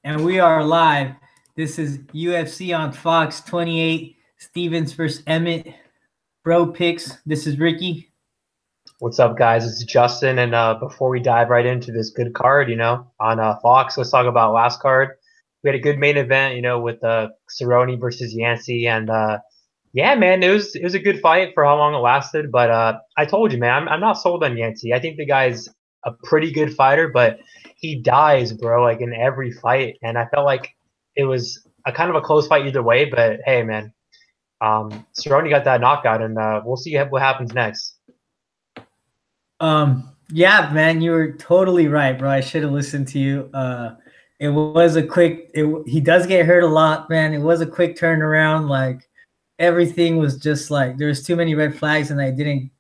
And we are live. This is UFC on Fox 28, Stevens versus Emmett. Bro picks. This is Ricky. What's up, guys? It's Justin, and before we dive right into this good card, on Fox, let's talk about last card. We had a good main event, with Cerrone versus Yancey, and yeah, man, it was a good fight for how long it lasted. But I told you, man, I'm not sold on Yancey. I think the guy's a pretty good fighter, but he dies, bro, like in every fight, and I felt like it was a kind of a close fight either way. But hey, man, Cerrone got that knockout, and we'll see what happens next. Yeah, man, you were totally right, bro. I should have listened to you. It was a quick. He does get hurt a lot, man. It was a quick turnaround. Like everything was just like there was too many red flags, and I didn't.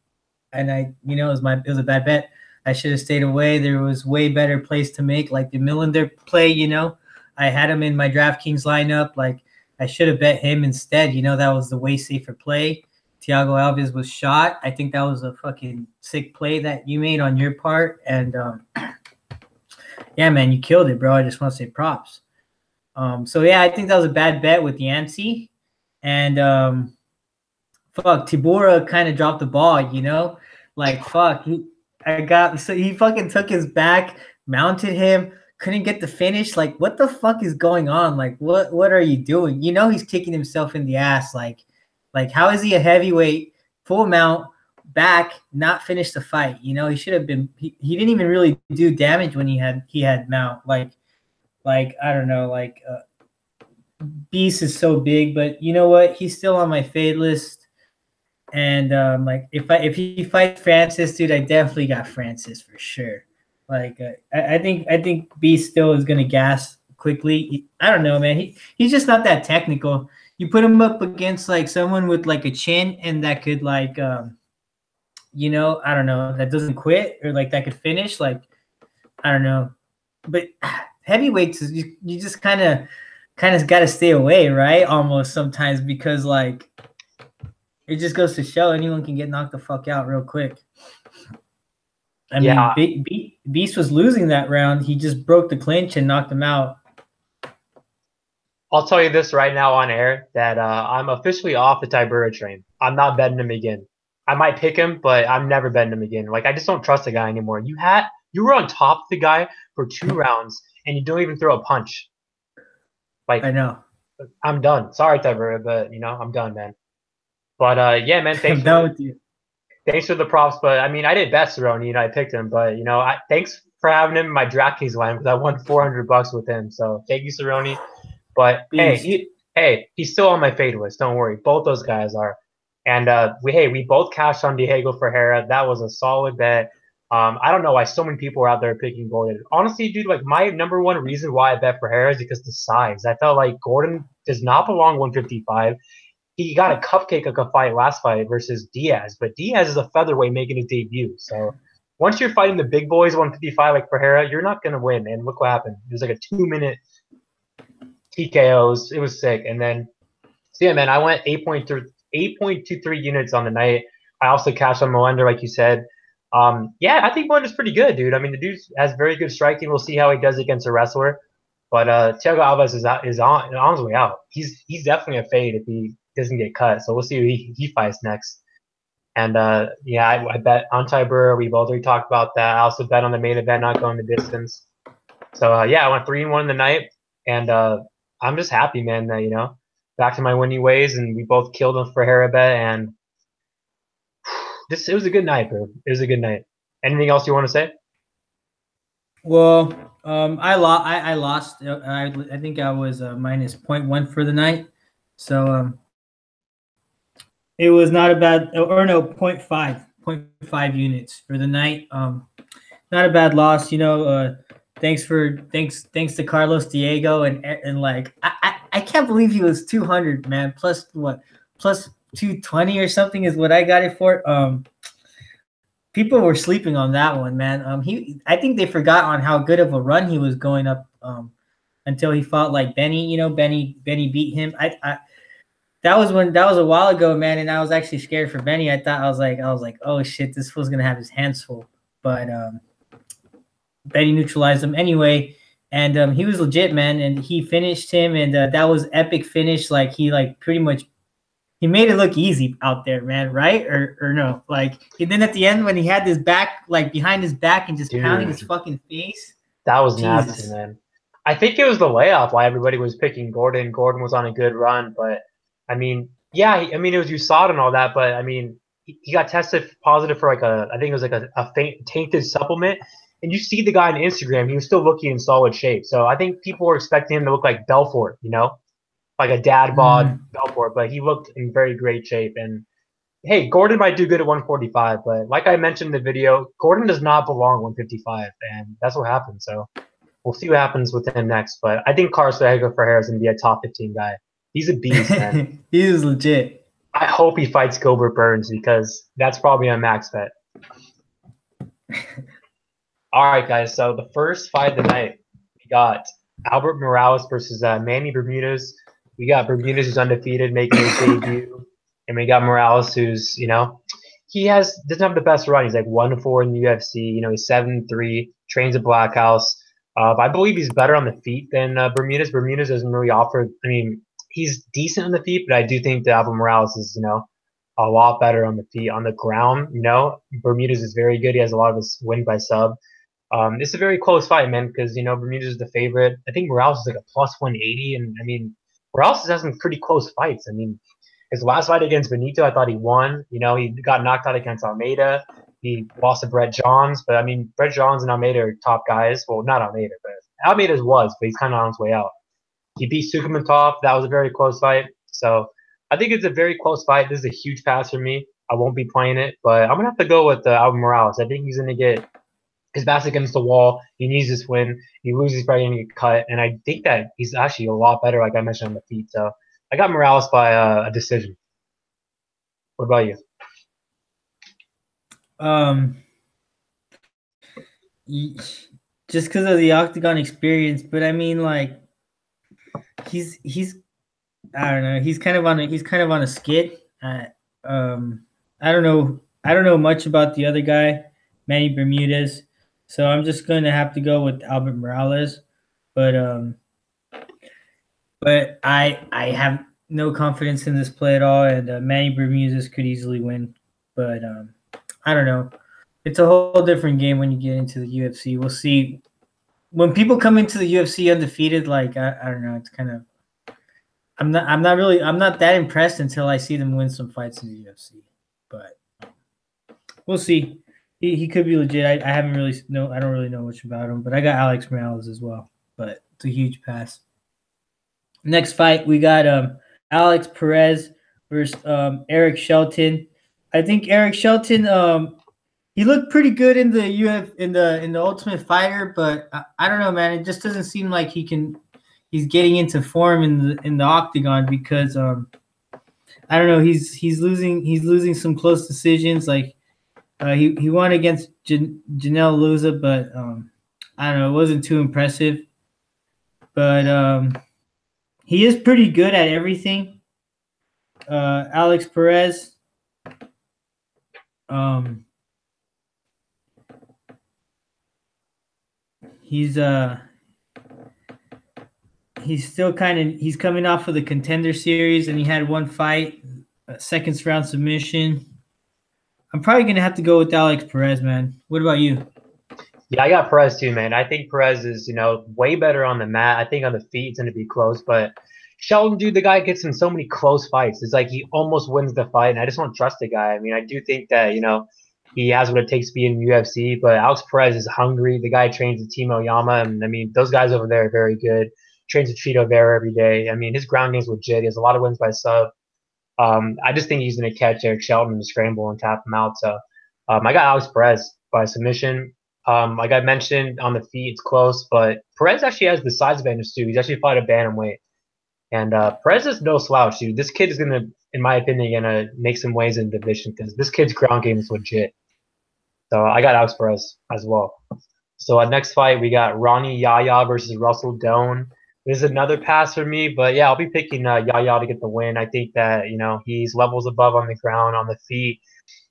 And it was a bad bet. I should have stayed away. There was way better plays to make, like the Millender play. I had him in my DraftKings lineup. Like I should have bet him instead. That was the way safer play. Thiago Alves was shot. I think that was a fucking sick play that you made on your part. And yeah, man, you killed it, bro. I just want to say props. So yeah, I think that was a bad bet with Yancey. And fuck, Tibura kind of dropped the ball, Like fuck, he fucking took his back, mounted him, couldn't get the finish. Like, what the fuck is going on? Like, what are you doing? He's kicking himself in the ass. Like, how is he a heavyweight, full mount, back, not finish the fight? He should have been. He didn't even really do damage when he had mount. Like I don't know. Like Beast is so big, but you know what? He's still on my fade list. And like if he fights Francis, dude, I definitely got Francis for sure. Like I think Beast still is gonna gas quickly. I don't know, man. He's just not that technical. You put him up against like someone with like a chin and that could like I don't know, that doesn't quit or like that could finish. Like I don't know, but heavyweights is you just kind of got to stay away, right? Almost sometimes because like it just goes to show anyone can get knocked the fuck out real quick. I mean, Beast was losing that round. He just broke the clinch and knocked him out. I'll tell you this right now on air that I'm officially off the Tibura train. I'm not betting him again. I might pick him, but I'm never betting him again. Like I just don't trust the guy anymore. You were on top of the guy for 2 rounds and you don't even throw a punch. Like I know. I'm done. Sorry, Tibura, but I'm done, man. But yeah, man, I'm done with you. Thanks for the props, but I mean, I did bet Cerrone, I picked him, but thanks for having him in my DraftKings line because I won $400 with him. So thank you, Cerrone. But Beast. he's still on my fade list. Don't worry, both those guys are. And we both cashed on Diego Ferreira. That was a solid bet. I don't know why so many people are out there picking Gordon. Honestly, dude, like my number one reason why I bet Ferreira is because the size. I felt like Gordon does not belong 155. He got a cupcake of a fight last fight versus Diaz, but Diaz is a featherweight making his debut. So once you're fighting the big boys 155 like Ferreira, you're not gonna win. And look what happened. It was like a 2-minute TKOs. It was sick. And then, so yeah, man, I went 8.23 units on the night. I also cashed on Millender, like you said. Yeah, I think Millender's pretty good, dude. I mean, the dude has very good striking. We'll see how he does against a wrestler. But Thiago Alves is on his way out. He's definitely a fade if he doesn't get cut. So we'll see who he fights next. And yeah, I bet on Tibura. We've already talked about that. I also bet on the main event not going the distance. So yeah, I went 3-1 in the night, and I'm just happy, man. That back to my winning ways, and we both killed him for Ferreira bet, and it was a good night, bro. It was a good night. Anything else you want to say? Well, I lost. I think I was minus 0.1 for the night. So it was not a bad, or no, 0.5 units for the night. Not a bad loss. Thanks to Carlos Diego and like I can't believe he was 200, man. Plus what? Plus 220 or something is what I got it for. People were sleeping on that one, man. I think they forgot on how good of a run he was going up until he fought like Benny. Benny beat him. That was a while ago, man, and I was actually scared for Benny. I was like, oh shit, this fool's gonna have his hands full. But Benny neutralized him anyway, and he was legit, man. And he finished him, and that was epic finish. Like he pretty much he made it look easy out there, man. Right or no? Like and then at the end when he had his back behind his back and just pounding his fucking face. That was Jesus. nasty, man. I think it was the layoff why everybody was picking Gordon. Gordon was on a good run, but I mean, yeah, it was USADA and all that, but I mean, he got tested positive for I think it was like a tainted supplement. And you see the guy on Instagram, he was still looking in solid shape. So I think people were expecting him to look like Belfort, like a dad bod Belfort, but he looked in very great shape. And hey, Gordon might do good at 145, but like I mentioned in the video, Gordon does not belong 155, and that's what happened. So we'll see what happens with him next. But I think Carlos Ferreira is going to be a top 15 guy. He's a beast, man. He is legit. I hope he fights Gilbert Burns because that's probably a max bet. All right, guys. So the first fight of the night, we got Albert Morales versus Manny Bermudez. We got Bermudez who's undefeated, making his debut. And we got Morales, who's, he doesn't have the best run. He's like 1-4 in the UFC. He's 7-3, trains at Black House. I believe he's better on the feet than Bermudez. Bermudez doesn't really offer. I mean, he's decent on the feet, but I do think that Albert Morales is, a lot better on the feet. On the ground, Bermudez is very good. He has a lot of his win by sub. It's a very close fight, man, because, Bermudez is the favorite. I think Morales is like a plus 180, and I mean, Morales has some pretty close fights. I mean, his last fight against Benito, I thought he won. He got knocked out against Almeida. He lost to Brett Johns. But, I mean, Brett Johns and Almeida are top guys. Well, not Almeida, but Almeida's was, but he's kind of on his way out. He beat Sukhimatov. That was a very close fight. So I think it's a very close fight. This is a huge pass for me. I won't be playing it. But I'm going to have to go with Albert Morales. I think he's going to get his back's against the wall. He needs this win. He loses, he's probably going to get cut. And I think that he's actually a lot better, like I mentioned, on the feet. So I got Morales by a decision. What about you? Just because of the octagon experience, but I mean, like, he's I don't know. He's kind of on a skid. I don't know much about the other guy, Manny Bermudez. So I'm just going to have to go with Albert Morales, but I have no confidence in this play at all, and Manny Bermudez could easily win, but I don't know. It's a whole different game when you get into the UFC. We'll see. When people come into the UFC undefeated, like I don't know, it's kind of I'm not that impressed until I see them win some fights in the UFC, but we'll see. He could be legit. I don't really know much about him, but I got Alex Morales as well. But it's a huge pass. Next fight, we got Alex Perez versus Eric Shelton. I think Eric Shelton he looked pretty good in the in the Ultimate Fighter, but I don't know, man. It just doesn't seem like he's getting into form in the octagon because I don't know. He's losing some close decisions. Like he won against Janelle Luza, but I don't know. It wasn't too impressive. But he is pretty good at everything. Alex Perez. He's still he's coming off of the Contender Series, and he had one fight, second round submission. I'm probably gonna have to go with Alex Perez, man. What about you? Yeah, I got Perez too, man. I think Perez is, way better on the mat. I think on the feet it's gonna be close, but Shelton, dude, the guy gets in so many close fights. It's like he almost wins the fight, and I just don't trust the guy. I mean, I do think that, he has what it takes to be in UFC, but Alex Perez is hungry. The guy trains with Team Oyama, and I mean, those guys over there are very good. Trains with Trito Vera every day. I mean, his ground game's legit. He has a lot of wins by sub. I just think he's going to catch Eric Shelton in the scramble and tap him out. So I got Alex Perez by submission. Like I mentioned, on the feet, it's close, but Perez actually has the size advantage too. He's actually fought a bantamweight. And Perez is no slouch, dude. This kid is going to, in my opinion, going to make some waves in the division because this kid's ground game is legit. So I got Alex Perez as well. So next fight, we got Ronnie Yahya versus Russell Doan. This is another pass for me, but yeah, I'll be picking Yahya to get the win. I think that, he's levels above on the ground, on the feet.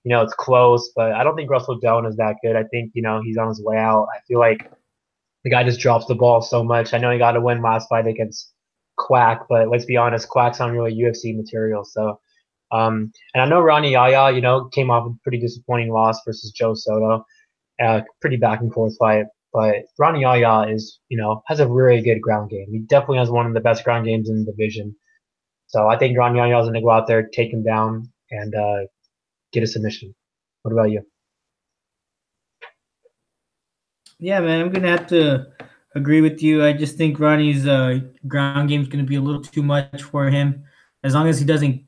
It's close, but I don't think Russell Doan is that good. I think, he's on his way out. I feel like The guy just drops the ball so much. I know he got to win last fight against Quack, but let's be honest, Quack's not really UFC material. So, and I know Ronnie Yahya, came off a pretty disappointing loss versus Joe Soto. Pretty back and forth fight. But Ronnie Yahya has a really good ground game. He definitely has one of the best ground games in the division. So I think Ronnie Yahya is going to go out there, take him down, and get a submission. What about you? Yeah, man, I'm gonna have to agree with you. I just think Ronnie's ground game is gonna be a little too much for him. As long as he doesn't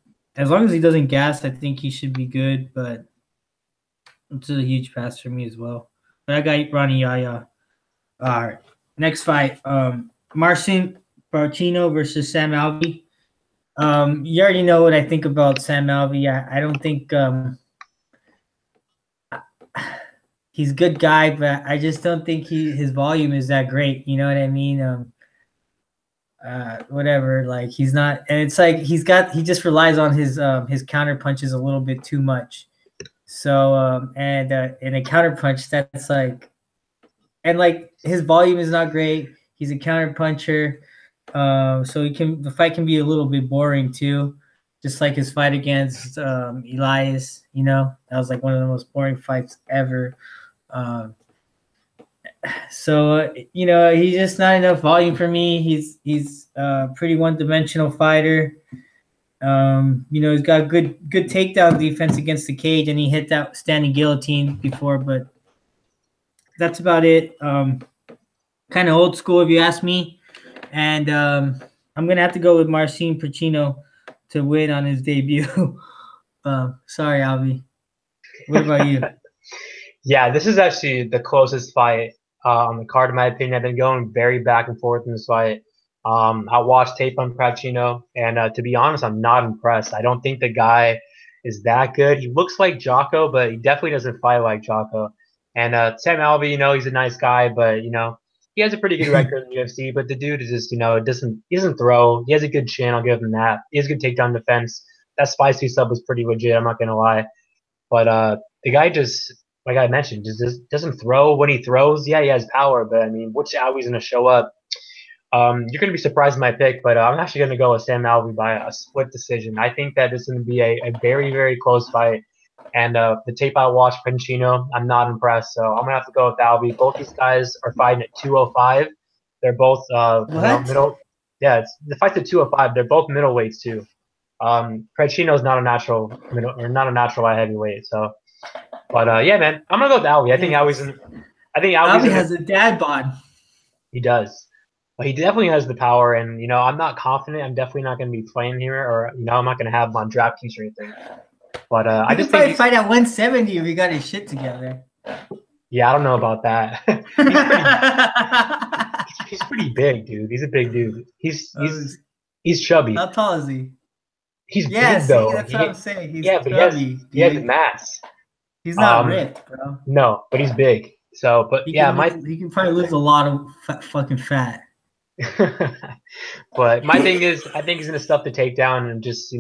gas, I think he should be good. But it's a huge pass for me as well. But I got Ronnie Yahya. All right, next fight, Marcin Prachino versus Sam Alvey. You already know what I think about Sam Alvey. I don't think he's a good guy, but I just don't think his volume is that great. You know what I mean? Whatever. Like he's not, and it's like he just relies on his counter punches a little bit too much. So and in a counter punch, that's like, and like his volume is not great. He's a counter puncher, so the fight can be a little bit boring too. Just like his fight against Elias, that was like one of the most boring fights ever. So he's just not enough volume for me. He's a pretty one-dimensional fighter. He's got good takedown defense against the cage, and he hit that standing guillotine before, but that's about it. Kind of old school if you ask me. And I'm gonna have to go with Marcin Prachino to win on his debut. Sorry, Alvey. What about you? Yeah, this is actually the closest fight on the card, in my opinion. I've been going very back and forth in this fight. I watched tape on Prachino, and to be honest, I'm not impressed. I don't think the guy is that good. He looks like Jocko, but he definitely doesn't fight like Jocko. And Sam Alvey, he's a nice guy, but he has a pretty good record in the UFC. But the dude is just, he doesn't throw. He has a good chin. I'll give him that. He has good takedown defense. That spicy sub was pretty legit. I'm not gonna lie. But the guy just, like I mentioned, just doesn't throw. When he throws, yeah, he has power, but I mean, which Alvey's going to show up? You're going to be surprised in my pick, but I'm actually going to go with Sam Alvey by a split decision. I think that this is going to be a very, very close fight. And the tape I watched, Poncino, I'm not impressed, so I'm going to have to go with Alvey. Both these guys are fighting at 205. They're both middle. Yeah, the fight's at 205. They're both middleweights too. Prachino's not a natural light heavyweight, so. But yeah, man, I'm gonna go with Alvey. I think Alvey has a dad bod. He does, but he definitely has the power. And I'm not confident. I'm definitely not gonna be playing here, or I'm not gonna have him on DraftKings or anything. But I just think fight at 170 if he got his shit together. Yeah, I don't know about that. he's pretty big, dude. He's a big dude. He's chubby. How tall is he? He's big though. That's what I'm saying. He's chubby. But he has mass. He's not ripped, bro. No, but he's big. So, but he can probably lose a lot of fucking fat. But my thing is, I think he's gonna stuff the takedown and just,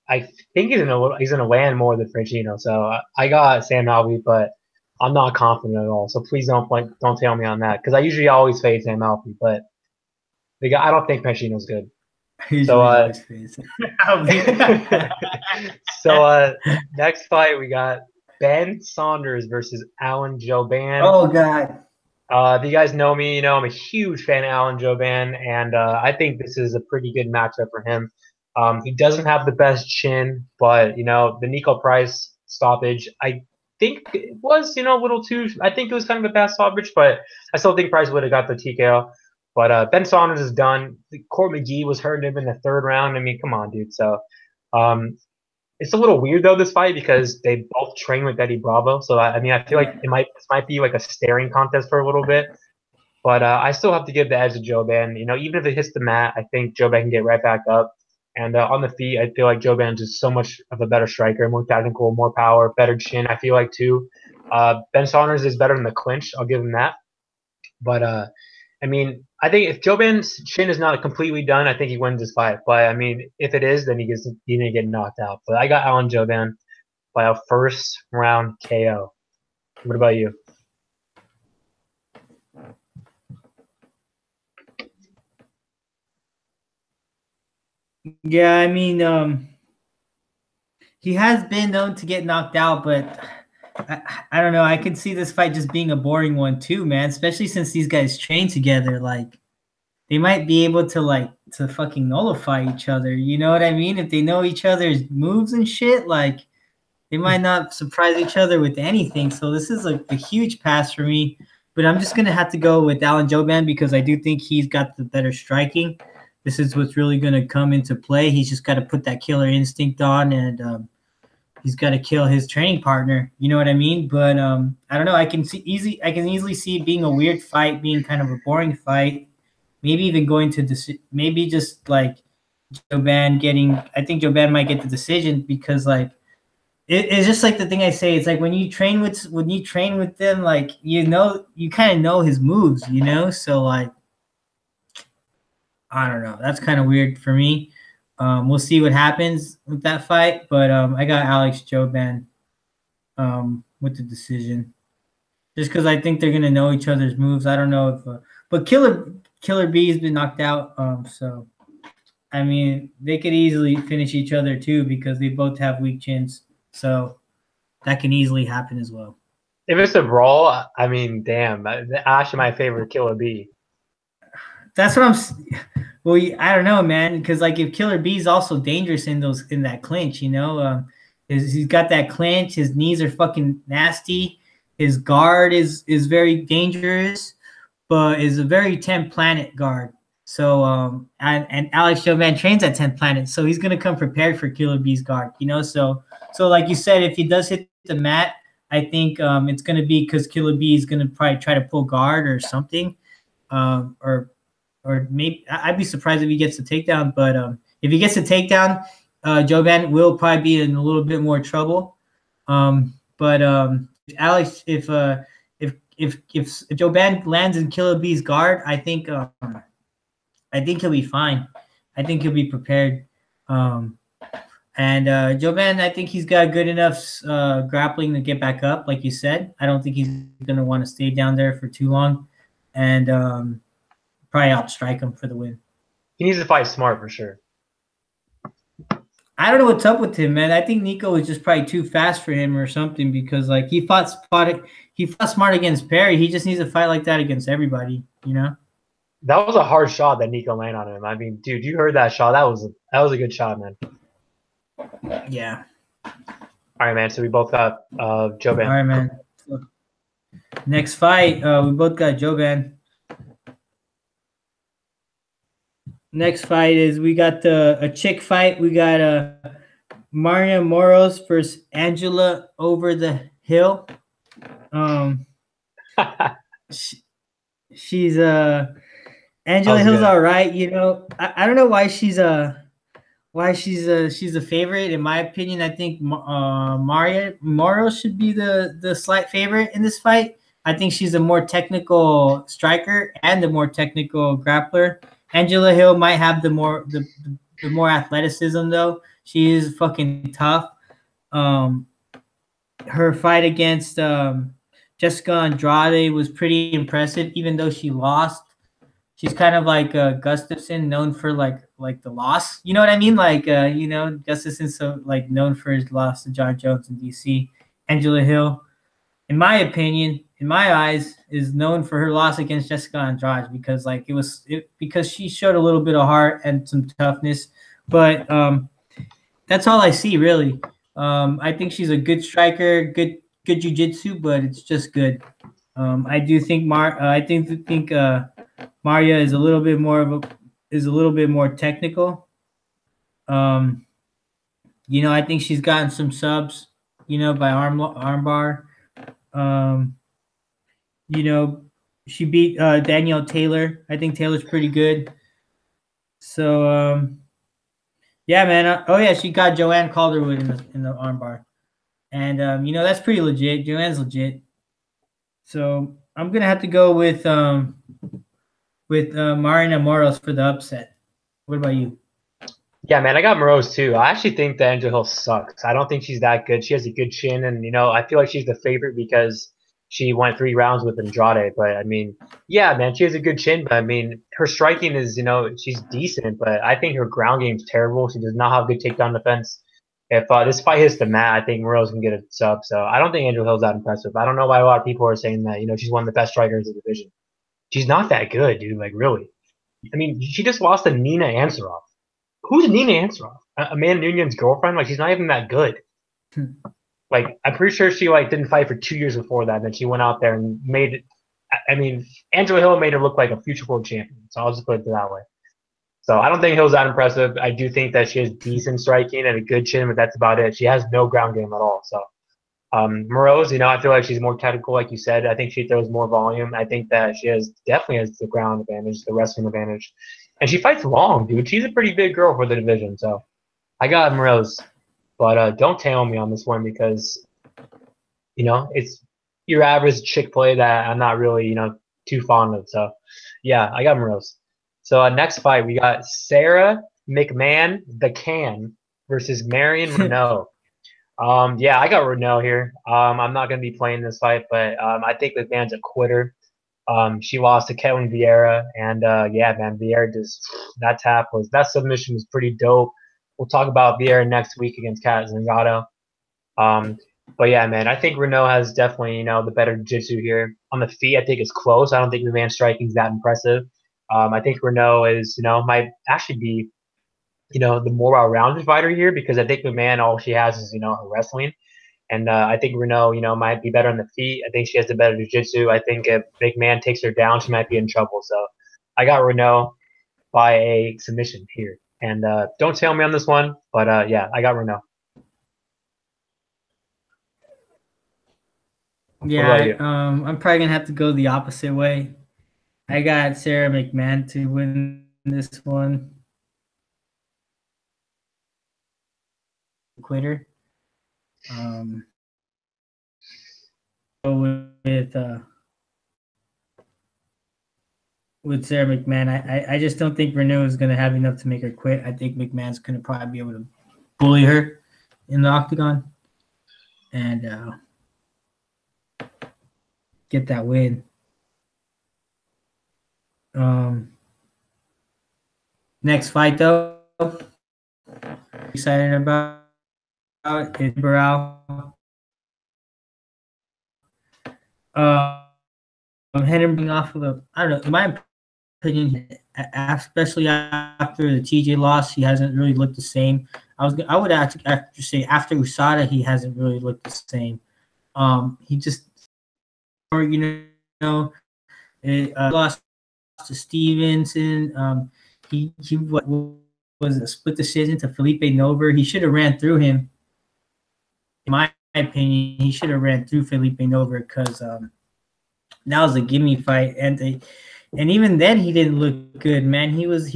I think he's gonna land more than Prachino. So I got Sam Alvey, but I'm not confident at all. So please don't tell me on that, because I usually always fade Sam Alvey, but I don't think Prachino's good. So next fight we got Ben Saunders versus Alan Jouban. Oh God. If you guys know me, I'm a huge fan of Alan Jouban, and I think this is a pretty good matchup for him. He doesn't have the best chin, but the Nico Price stoppage, I think it was a little too. I think it was kind of a bad stoppage, but I still think Price would have got the TKO. But Ben Saunders is done. Court McGee was hurting him in the third round. I mean, come on, dude. So it's a little weird though, this fight, because they both train with Eddie Bravo. So I mean, I feel like this might be like a staring contest for a little bit. But I still have to give the edge to Jouban. Even if it hits the mat, I think Jouban can get right back up. And on the feet, I feel like Jouban is just so much of a better striker, more technical, more power, better chin. I feel like too. Ben Saunders is better in the clinch. I'll give him that. But I mean, I think if Jouban's chin is not completely done, I think he wins this fight. But I mean, if it is, then he's gonna get knocked out. But I got Alan Jouban by a first round KO. What about you? Yeah, I mean, he has been known to get knocked out, but I don't know. I could see this fight just being a boring one too, man. Especially since these guys train together. Like, they might be able to to fucking nullify each other. You know what I mean? If they know each other's moves and shit, like they might not surprise each other with anything. So this is a huge pass for me. But I'm just gonna have to go with Jouban because I do think he's got the better striking. This is what's really gonna come into play. He's just got to put that killer instinct on, and he's got to kill his training partner. You know what I mean? But I don't know. I can easily see it being a weird fight, being kind of a boring fight. Maybe even going to maybe just like Jouban getting. I think Jouban might get the decision because like it's just like the thing I say. It's like when you train with them, like you kind of know his moves, you know. So like I don't know. That's kind of weird for me. We'll see what happens with that fight, but I got Jouban with the decision, just because I think they're gonna know each other's moves. I don't know if, but Killer B has been knocked out, so I mean they could easily finish each other too because they both have weak chins, so that can easily happen as well. If it's a brawl, I mean, damn, actually my favorite Killer B. That's what I'm. Well, I don't know, man, because like if Killer B is also dangerous in that clinch, you know, he's got that clinch. His knees are fucking nasty. His guard is very dangerous, but is a very 10th planet guard. So and Jouban trains at 10th planet, so he's gonna come prepared for Killer B's guard, you know. So like you said, if he does hit the mat, I think it's gonna be because Killer B is gonna probably try to pull guard or something, or maybe I'd be surprised if he gets the takedown. But if he gets a takedown, Jouban will probably be in a little bit more trouble. But if Jouban lands in Killer B's guard, I think he'll be fine. I think he'll be prepared. And Jouban, I think he's got good enough grappling to get back up, like you said. I don't think he's going to want to stay down there for too long. And probably outstrike him for the win. He needs to fight smart for sure. I don't know what's up with him, man. I think Nico was just probably too fast for him or something because like he fought smart against Perry. He just needs to fight like that against everybody, you know? That was a hard shot that Nico landed on him. I mean, dude, you heard that shot. That was a good shot, man. Yeah. All right, man. So we both got Jouban. All right, man. So, next fight, we both got Jouban. Next fight is we got a chick fight. We got Maria Moroz versus Angela over the hill. She's Angela Hill's all right. You know, I don't know why she's a favorite. In my opinion, I think Maria Moroz should be the slight favorite in this fight. I think she's a more technical striker and a more technical grappler. Angela Hill might have the more athleticism though. She is fucking tough. Her fight against Jessica Andrade was pretty impressive, even though she lost. She's kind of like Gustafson, known for like the loss. You know what I mean? Like you know, Gustafson's so like known for his loss to John Jones in DC. Angela Hill, in my opinion, in my eyes, is known for her loss against Jessica Andrade because like because she showed a little bit of heart and some toughness. But that's all I see really. I think she's a good striker, good jiu-jitsu, but it's just good. I do think Maria is a little bit more technical. You know, I think she's gotten some subs, you know, by armbar. You know, she beat Danielle Taylor. I think Taylor's pretty good. So, yeah, man. Oh, yeah, she got Joanne Calderwood in the armbar. And, you know, that's pretty legit. Joanne's legit. So I'm going to have to go with Marina Moroz for the upset. What about you? Yeah, man, I got Moroz too. I actually think that Angela Hill sucks. I don't think she's that good. She has a good chin, and, you know, I feel like she's the favorite because she went 3 rounds with Andrade. But I mean, yeah, man, she has a good chin. But I mean, her striking is, she's decent. But I think her ground game's terrible. She does not have good takedown defense. If this fight hits the mat, I think Moroz can get a sub. So I don't think Angel Hill's that impressive. I don't know why a lot of people are saying that. She's one of the best strikers in the division. She's not that good, dude. Like, really. I mean, she just lost to Nina Ansaroff. Who's Nina Ansaroff? Amanda Nunez's girlfriend? Like, she's not even that good. Like, I'm pretty sure she didn't fight for 2 years before that. And then she went out there and made it. I mean, Angela Hill made her look like a future world champion. So I'll just put it that way. So I don't think Hill's that impressive. I do think that she has decent striking and a good chin, but that's about it. She has no ground game at all. So Moroz, I feel like she's more technical, like you said. I think she throws more volume. I think that she definitely has the ground advantage, the wrestling advantage. And she fights long, dude. She's a pretty big girl for the division. So I got Moroz. But don't tail me on this one because, it's your average chick play that I'm not really, too fond of. So, yeah, I got Moroz. So next fight, we got Sarah Mcmann, the Can, versus Marion Reneau. Yeah, I got Reneau here. I'm not going to be playing this fight, but I think McMahon's a quitter. She lost to Kelleher Vieira, and yeah, man, Vieira that submission was pretty dope. We'll talk about Vieira next week against Kat Zingano. But yeah, man, I think Reneau has definitely, the better jiu-jitsu here. On the feet, I think it's close. I don't think McMahon's striking is that impressive. I think Reneau is, might actually be, the more well-rounded fighter here because I think McMahon, all she has is, her wrestling. And I think Reneau, might be better on the feet. I think she has the better jiu-jitsu. I think if McMahon takes her down, she might be in trouble. So I got Reneau by a submission here. And don't tail me on this one, but yeah, I got Reneau. Yeah, I'm probably gonna have to go the opposite way. I got Sarah McMann to win this one. Quitter. With Sarah McMann, I just don't think Reneau is going to have enough to make her quit. I think McMahon's going to probably be able to bully her in the octagon and get that win. Next fight, though, excited about is Barao. Him off of I don't know, in my opinion, especially after the TJ loss, he hasn't really looked the same. I would actually say after USADA, he hasn't really looked the same. He just, lost to Stevenson. He was a split decision to Felipe Nover. He should have ran through him. In my opinion, he should have ran through Felipe Nover because that was a gimme fight, and even then he didn't look good, man. He was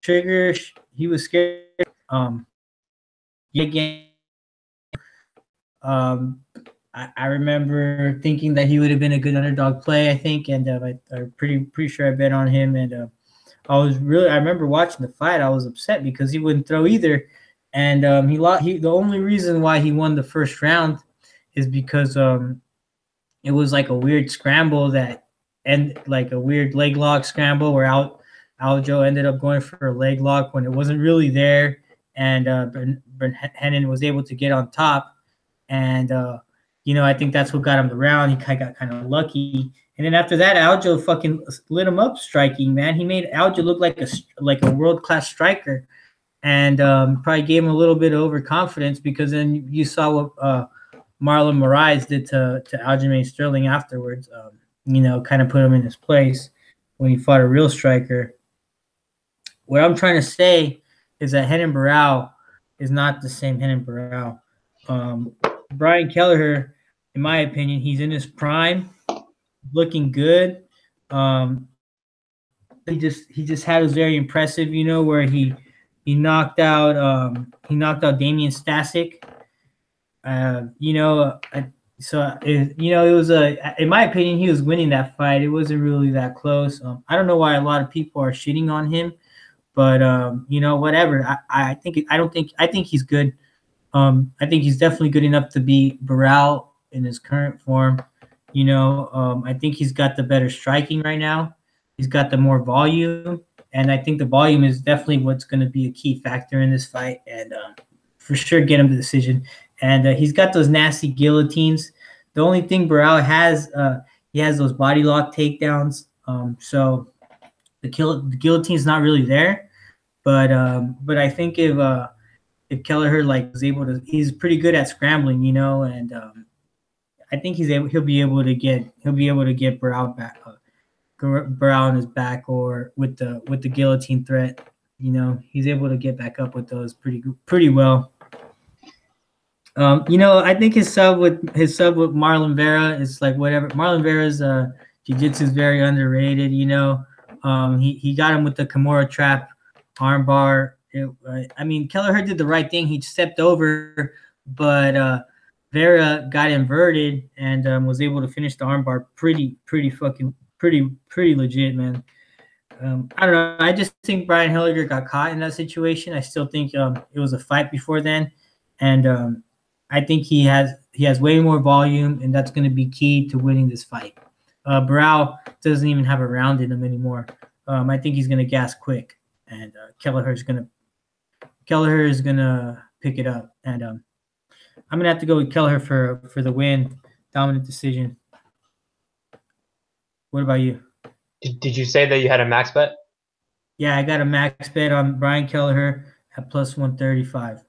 triggered. He was scared. Again, I remember thinking that he would have been a good underdog play. I think, and I'm pretty sure I bet on him. And I remember watching the fight. I was upset because he wouldn't throw either, and he lost. The only reason why he won the first round is because it was like a weird scramble like a weird leg lock scramble where Aljo ended up going for a leg lock when it wasn't really there, and Hennon was able to get on top, and I think that's what got him the round. He got kind of lucky, and then after that, Aljo fucking lit him up striking, man. He made Aljo look like a world-class striker, and probably gave him a little bit of overconfidence because then you saw what Marlon Moraes did to Aljamain Sterling afterwards, kind of put him in his place when he fought a real striker. What I'm trying to say is that Renan Barao is not the same Renan Barao. Brian Kelleher, in my opinion, he's in his prime, looking good. He just had was very impressive, where he knocked out Damian Stasic. It was in my opinion, he was winning that fight. It wasn't really that close. I don't know why a lot of people are shitting on him, but whatever. I think he's good. I think he's definitely good enough to beat Barao. in his current form. I think he's got the better striking right now. He's got the more volume, and I think the volume is definitely what's going to be a key factor in this fight, and for sure get him the decision. And he's got those nasty guillotines. The only thing Barao has, he has those body lock takedowns. So the guillotine's not really there. But I think if Kelleher was able to, he's pretty good at scrambling, and I think he'll be able to get Barao back, Barao on his back, or with the guillotine threat. He's able to get back up with those pretty well. I think his sub with Marlon Vera is like whatever. Marlon Vera's jiu-jitsu is very underrated. He got him with the Kimura trap armbar. Kelleher did the right thing. He stepped over, but Vera got inverted and was able to finish the armbar pretty legit, man. I don't know. I just think Brian Helliger got caught in that situation. I still think it was a fight before then, and I think he has way more volume, and that's going to be key to winning this fight. Barao doesn't even have a round in him anymore. I think he's going to gas quick, and Kelleher is going to pick it up, and I'm going to have to go with Kelleher for the win, dominant decision. What about you? Did you say that you had a max bet? Yeah, I got a max bet on Brian Kelleher at plus 135.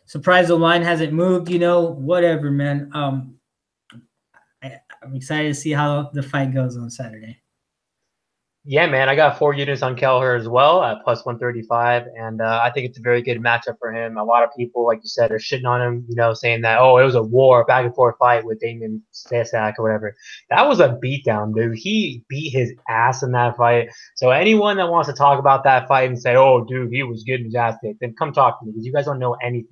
Surprised the line hasn't moved, whatever, man. I'm excited to see how the fight goes on Saturday. Yeah, man, I got 4 units on Kelleher as well at plus 135, and I think it's a very good matchup for him. A lot of people, like you said, are shitting on him, saying that, it was a war, back and forth fight with Damien Stasak or whatever. That was a beatdown, dude. He beat his ass in that fight. So anyone that wants to talk about that fight and say, dude, he was getting his ass kicked, then come talk to me, because you guys don't know anything.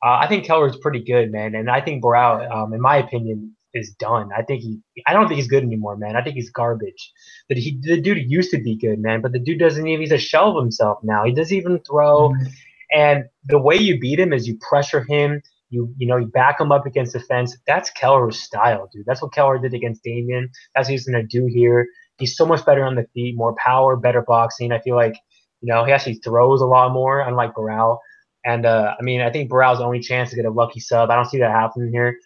I think Kelleher's pretty good, man, and I think Barao, in my opinion, is done. I don't think he's good anymore, man. I think he's garbage. The dude used to be good, man, but the dude he's a shell of himself now. He doesn't even throw. Mm-hmm. And the way you beat him is you pressure him, you back him up against the fence. That's Kelleher's style, dude. That's what Kelleher did against Damien. That's what he's gonna do here. He's so much better on the feet, more power, better boxing. I feel like, he actually throws a lot more, unlike Barao. And I think Barao's only chance to get a lucky sub. I don't see that happening here.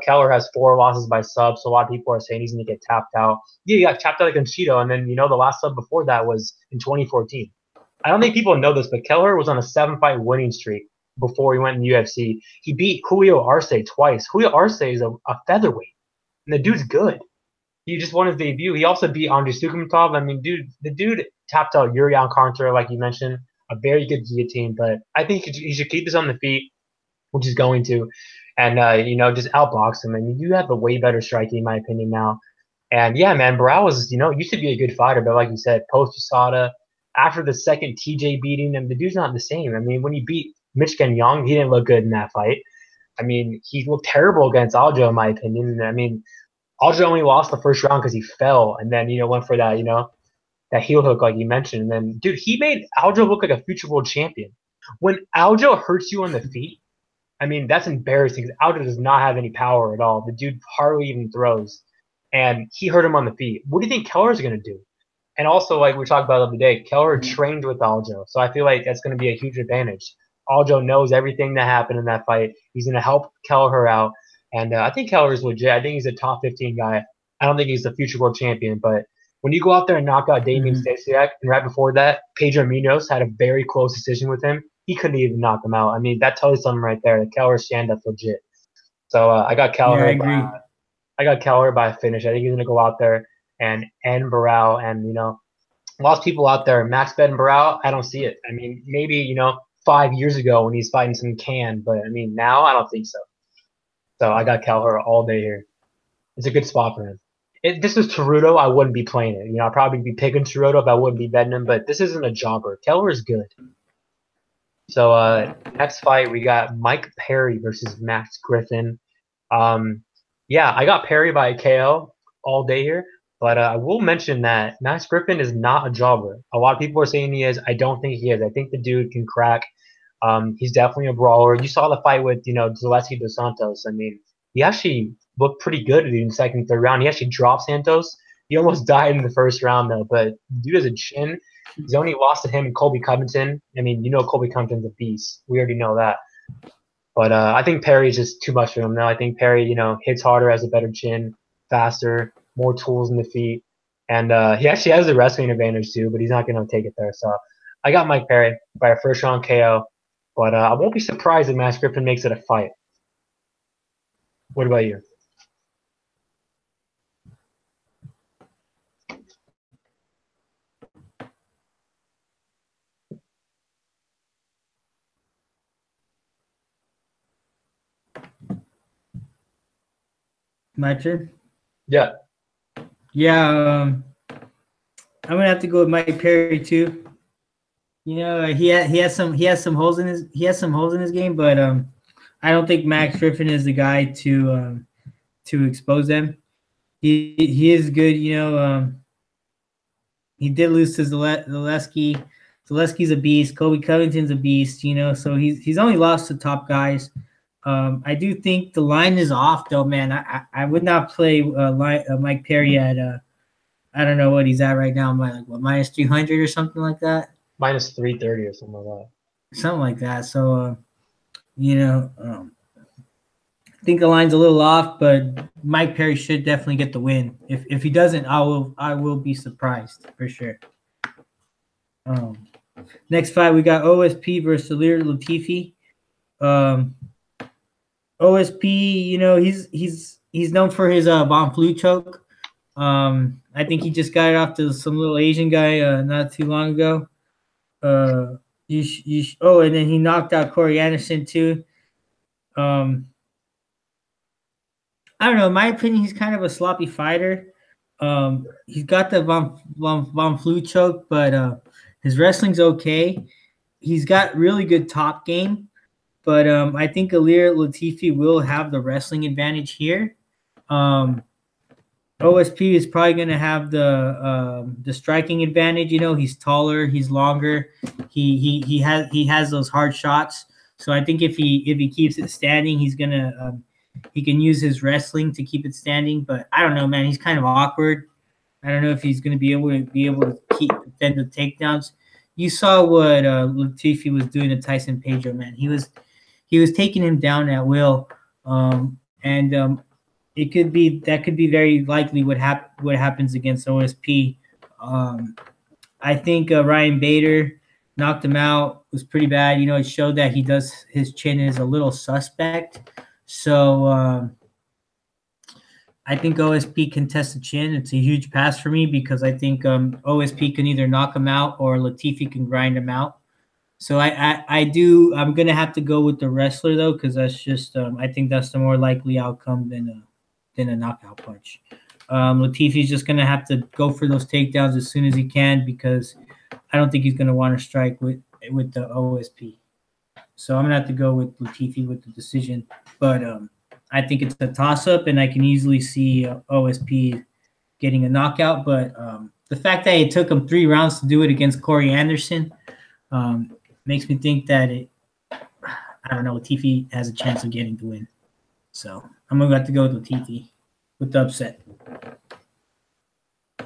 Kelleher has 4 losses by sub, so a lot of people are saying he's going to get tapped out. Yeah, he got tapped out against Cheeto, and then, the last sub before that was in 2014. I don't think people know this, but Kelleher was on a 7-fight winning streak before he went in the UFC. He beat Julio Arce twice. Julio Arce is a featherweight, and the dude's good. He just won his debut. He also beat Andrei Sukhimatov. The dude tapped out Yuri Alcantara, like you mentioned, a very good guillotine, but I think he should keep this on the feet, which he's going to. And, just outbox him. You have a way better striking, in my opinion, now. And, yeah, man, Barao was, used to be a good fighter. But like you said, post-USADA, after the second TJ beating him, the dude's not the same. When he beat Mitch Gagnon, he didn't look good in that fight. He looked terrible against Aljo, in my opinion. Aljo only lost the first round because he fell. And then, went for that, that heel hook like you mentioned. And then, dude, he made Aljo look like a future world champion. When Aljo hurts you on the feet, that's embarrassing because Aljo does not have any power at all. The dude hardly even throws. And he hurt him on the feet. What do you think Kelleher's going to do? And also, like we talked about the other day, Kelleher trained with Aljo. So I feel like that's going to be a huge advantage. Aljo knows everything that happened in that fight. He's going to help Kelleher out. And I think Kelleher's legit. I think he's a top 15 guy. I don't think he's the future world champion. But when you go out there and knock out Damien Stasiak, and right before that, Pedro Munoz had a very close decision with him. He couldn't even knock him out. that tells you something right there. That Kelleher's stand-up's legit. So I got Kelleher. Yeah, I agree. I got Kelleher by a finish. I think he's going to go out there and end Barao. And, lots of people out there, max bet and Barao, I don't see it. Maybe, 5 years ago when he's fighting some can. But, now I don't think so. So I got Kelleher all day here. It's a good spot for him. If this was Teruto, I wouldn't be playing it. I'd probably be picking Teruto if I wouldn't be betting him. But this isn't a jobber. Kelleher is good. So next fight, we got Mike Perry versus Max Griffin. Yeah, I got Perry by KO all day here. But I will mention that Max Griffin is not a jobber. A lot of people are saying he is. I don't think he is. I think the dude can crack. He's definitely a brawler. You saw the fight with, Zaleski dos Santos. he actually looked pretty good in the second, third round. He actually dropped Santos. He almost died in the first round though, but dude has a chin. He's only lost to him and Colby Covington. I mean, you know Colby Covington's a beast. We already know that. But I think Perry's just too much for him now. I think Perry, hits harder, has a better chin, faster, more tools in the feet. And he actually has the wrestling advantage too, but he's not going to take it there. So I got Mike Perry by a first round KO. But I won't be surprised if Max Griffin makes it a fight. What about you? My turn? Yeah. Yeah, I'm gonna have to go with Mike Perry too. He has some holes in his game, but I don't think Max Griffin is the guy to expose them. He is good, he did lose to Zaleski. Zaleski's a beast. Colby Covington's a beast, so he's only lost to top guys. I do think the line is off though, man. I would not play Mike Perry at I don't know what he's at right now, minus 300 or something like that. Minus 330 or something like that. Something like that. So I think the line's a little off, but Mike Perry should definitely get the win. If he doesn't, I will be surprised for sure. Next fight, we got OSP versus Ilir Latifi. OSP, he's known for his bomb flu choke. I think he just got it off to some little Asian guy not too long ago. And then he knocked out Corey Anderson too. I don't know. In my opinion, he's kind of a sloppy fighter. He's got the von Flue choke, but his wrestling's okay. He's got really good top game, but I think Ilir Latifi will have the wrestling advantage here. OSP is probably going to have the striking advantage. He's taller, he's longer. He has those hard shots. So I think if he keeps it standing, he's gonna he can use his wrestling to keep it standing. But I don't know, man. He's kind of awkward. I don't know if he's going to be able to defend the takedowns. You saw what Latifi was doing to Tyson Pedro, man. He was taking him down at will, it could be very likely what happens against OSP. I think Ryan Bader knocked him out. Was pretty bad. It showed that his chin is a little suspect. So I think OSP can test the chin. It's a huge pass for me because I think OSP can either knock him out or Latifi can grind him out. So I'm gonna have to go with the wrestler though, because that's just I think that's the more likely outcome than a knockout punch. Latifi's just gonna have to go for those takedowns as soon as he can because I don't think he's gonna want to strike with the OSP. So I'm gonna have to go with Latifi with the decision, but I think it's a toss-up, and I can easily see OSP getting a knockout. But the fact that it took him 3 rounds to do it against Corey Anderson makes me think that I don't know, Latifi has a chance of getting the win. So I'm gonna have to go with Latifi with the upset.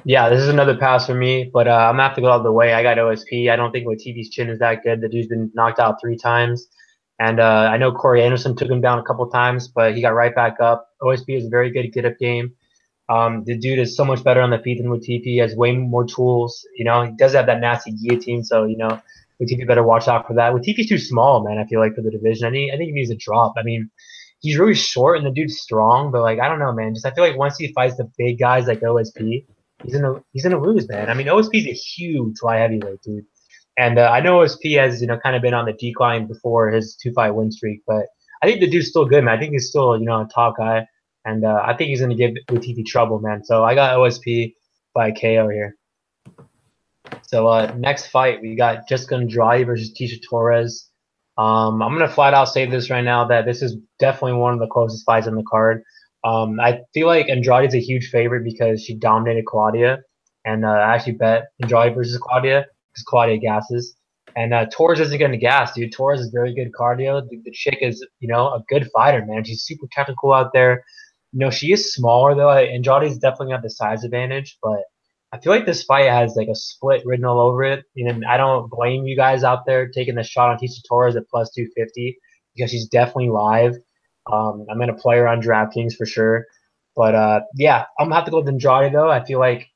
Yeah, this is another pass for me, but I'm gonna have to go out of the way. I got OSP. I don't think Latifi's chin is that good. The dude's been knocked out 3 times, and I know Corey Anderson took him down a couple times, but he got right back up. OSP is a very good get-up game. The dude is so much better on the feet than Latifi. He has way more tools. He does have that nasty guillotine, so Latifi better watch out for that. Latifi's too small, man. I feel like for the division, I think he needs a drop. I mean, he's really short and the dude's strong, but I don't know, man. I feel like once he fights the big guys like OSP, he's gonna lose, man. I mean, OSP's a huge light heavyweight, dude, and I know OSP has kind of been on the decline before his 2-fight win streak, but I think the dude's still good, man. I think he's still a top guy, and I think he's gonna give Latifi trouble, man. So I got OSP by KO here. So next fight we got Jessica Andrade versus Tecia Torres. I'm gonna flat out say this right now that this is definitely one of the closest fights on the card. I feel like Andrade's a huge favorite because she dominated Claudia, and I actually bet Andrade versus Claudia because Claudia gasses. And Torres isn't getting gas, dude. Torres is very good cardio. The chick is, a good fighter, man. She's super technical out there. She is smaller though. Andrade is definitely got the size advantage, but I feel like this fight has like a split written all over it. And I don't blame you guys out there taking the shot on Tecia Torres at plus 250 because she's definitely live. I'm gonna play her on DraftKings for sure. But yeah, I'm gonna have to go with Andrade though. I feel like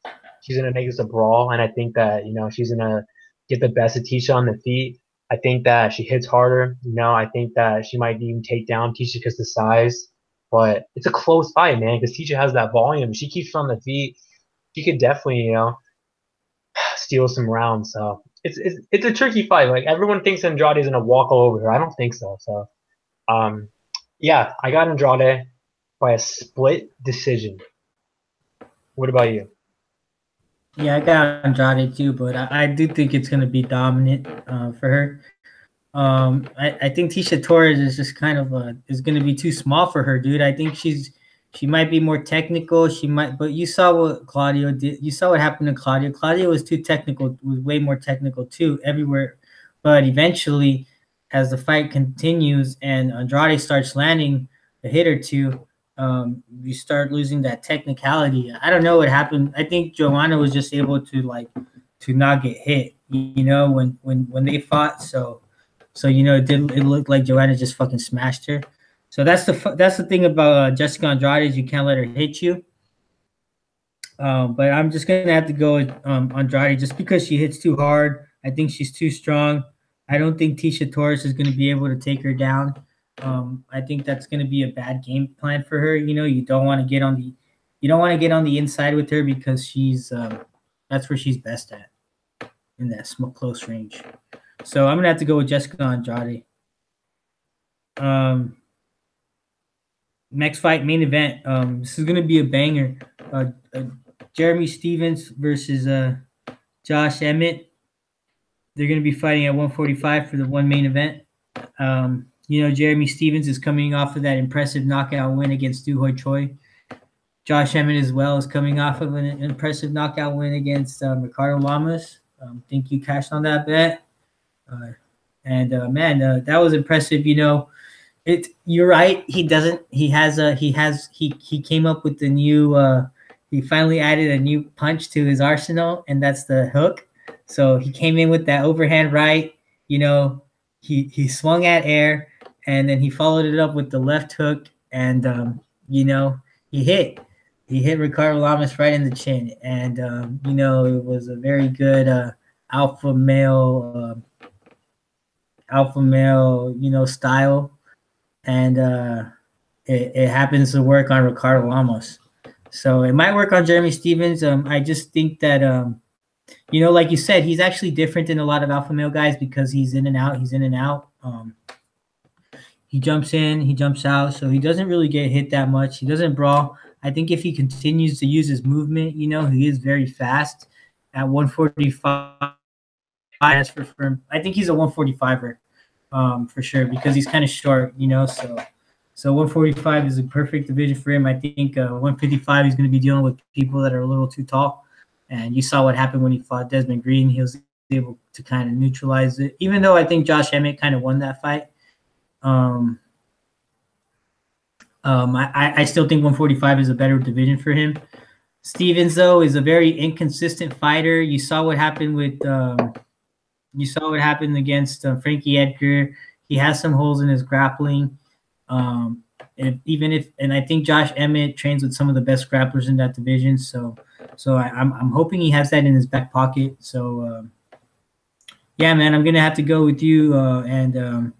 she's gonna make this a brawl, and I think that she's gonna get the best of Tecia on the feet. I think that she hits harder. I think that she might even take down Tecia because of the size. But it's a close fight, man, because Tecia has that volume. She keeps her on the feet. She could definitely, steal some rounds. So it's a tricky fight. Like everyone thinks Andrade is gonna walk all over her. I don't think so. So, yeah, I got Andrade by a split decision. What about you? Yeah, I got Andrade too, but I do think it's going to be dominant for her. I think Tecia Torres is just kind of is going to be too small for her, dude. I think she might be more technical. She might, but you saw what Claudio did. You saw what happened to Claudio. Claudio was too technical, was way more technical too, everywhere. But eventually, as the fight continues and Andrade starts landing a hit or two, you start losing that technicality. I don't know what happened. I think Joanna was just able to not get hit, when they fought. So it looked like Joanna just fucking smashed her. So that's the thing about Jessica Andrade is you can't let her hit you. But I'm just gonna have to go with Andrade just because she hits too hard. I think she's too strong. I don't think Tecia Torres is going to be able to take her down. I think that's going to be a bad game plan for her. You don't want to get on the inside with her because she's that's where she's best at in that close range. So I'm gonna have to go with Jessica Andrade. Next fight, main event. This is gonna be a banger. Jeremy Stephens versus Josh Emmett. They're gonna be fighting at 145 for the one main event. Jeremy Stephens is coming off of that impressive knockout win against Du Hoi Choi. Josh Emmett as well is coming off of an impressive knockout win against Ricardo Lamas. Think you cashed on that bet. That was impressive. You're right. He came up with the new. He finally added a new punch to his arsenal, and that's the hook. So he came in with that overhand right. He swung at air, and then he followed it up with the left hook, and he hit Ricardo Lamas right in the chin, and it was a very good alpha male style, and it happens to work on Ricardo Lamas. So it might work on Jeremy Stephens. I just think that like you said, he's actually different than a lot of alpha male guys because he's in and out. He jumps in, he jumps out, so he doesn't really get hit that much. He doesn't brawl. I think if he continues to use his movement, he is very fast at 145. I think he's a 145er for sure because he's kind of short, So 145 is a perfect division for him. I think 155 he's going to be dealing with people that are a little too tall. And you saw what happened when he fought Desmond Green. He was able to kind of neutralize it, even though I think Josh Emmett kind of won that fight. I still think 145 is a better division for him. Stephens, though, is a very inconsistent fighter. You saw what happened against Frankie Edgar. He has some holes in his grappling. And I think Josh Emmett trains with some of the best grapplers in that division. So I'm hoping he has that in his back pocket. So yeah, man, I'm gonna have to go with you, and I'm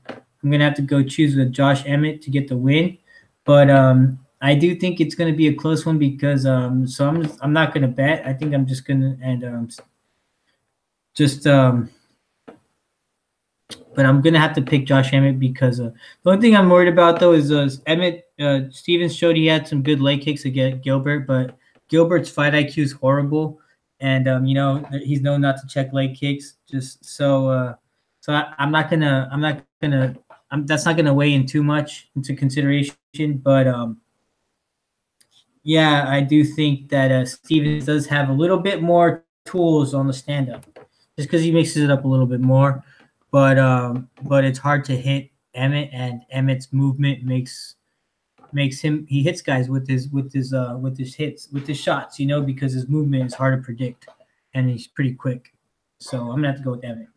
gonna have to go choose with Josh Emmett to get the win. But I do think it's gonna be a close one because I'm not gonna bet. I think I'm just gonna but I'm gonna have to pick Josh Emmett because the only thing I'm worried about though is Emmett Stephens showed he had some good leg kicks against Gilbert, but Gilbert's fight IQ is horrible, and he's known not to check leg kicks. That's not gonna weigh in too much into consideration. But yeah, I do think that Stephens does have a little bit more tools on the stand up, just because he mixes it up a little bit more. but it's hard to hit Emmett, and Emmett's movement makes him, he hits guys with his shots, because his movement is hard to predict, and he's pretty quick. So I'm gonna have to go with Emmett.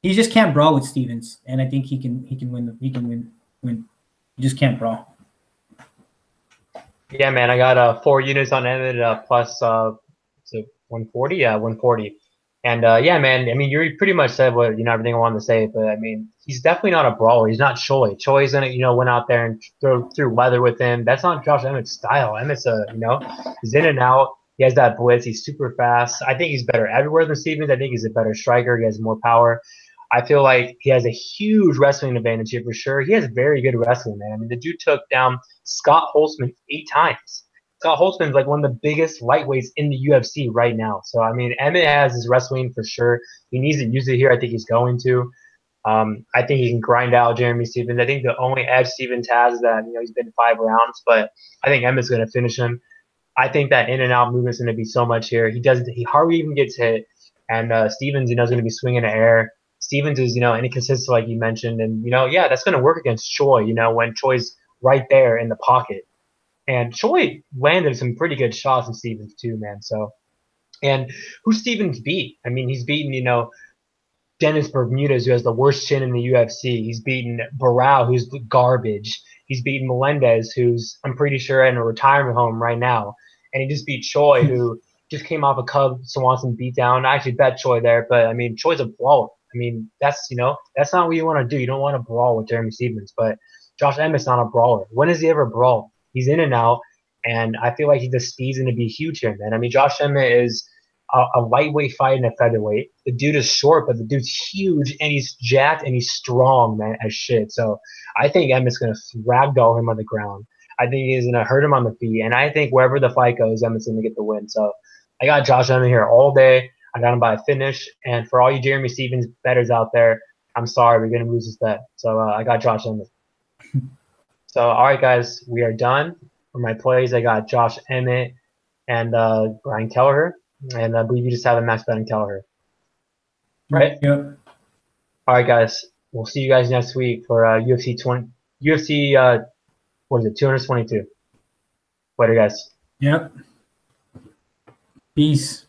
He just can't brawl with Stevens, and I think he can win. He He just can't brawl. Yeah, man, I got 4 units on Emmett plus 140. Yeah, 140. And yeah, man, I mean, you pretty much said what everything I wanted to say, but I mean, he's definitely not a brawler. He's not Choi. Choi's gonna went out there and threw leather with him. That's not Josh Emmett's style. Emmett's he's in and out. He has that blitz. He's super fast. I think he's better everywhere than Stevens. I think he's a better striker. He has more power. I feel like he has a huge wrestling advantage here for sure. He has very good wrestling, man. I mean, the dude took down Scott Holtzman 8 times. Scott Holtzman's like one of the biggest lightweights in the UFC right now. So, I mean, Emmett has his wrestling for sure. He needs to use it here. I think he's going to. I think he can grind out Jeremy Stevens. I think the only edge Stevens has is that, he's been 5 rounds, but I think Emmett's going to finish him. I think that in and out movement's going to be so much here. He hardly even gets hit. And Stevens, is going to be swinging in the air. Stevens is, inconsistent like you mentioned. And, yeah, that's going to work against Choi, when Choi's right there in the pocket. And Choi landed some pretty good shots in Stevens too, man. So, and who Stevens beat? I mean, he's beaten, Dennis Bermudez, who has the worst chin in the UFC. He's beaten Barao, who's garbage. He's beaten Melendez, who's, I'm pretty sure, in a retirement home right now. And he just beat Choi, who just came off a Cub Swanson beatdown. I actually bet Choi there, but I mean, Choi's a brawler. I mean, that's not what you want to do. You don't want to brawl with Jeremy Stevens, but Josh Emmett's not a brawler. When has he ever brawled? He's in and out, and I feel like the speed's going to be huge here, man. I mean, Josh Emmett is a lightweight fighting a featherweight. The dude is short, but the dude's huge, and he's jacked, and he's strong, man, as shit. So I think Emmett's going to ragdoll him on the ground. I think he's going to hurt him on the feet, and I think wherever the fight goes, Emmett's going to get the win. So I got Josh Emmett here all day. I got him by a finish. And for all you Jeremy Stevens bettors out there, I'm sorry, we're going to lose this bet. So I got Josh Emmett. So, all right, guys, we are done. For my plays, I got Josh Emmett and Brian Kelleher. And I believe you just have a max bet on Kelleher. Right? Yep. All right, guys. We'll see you guys next week for UFC 222. Later, guys. Yep. Peace.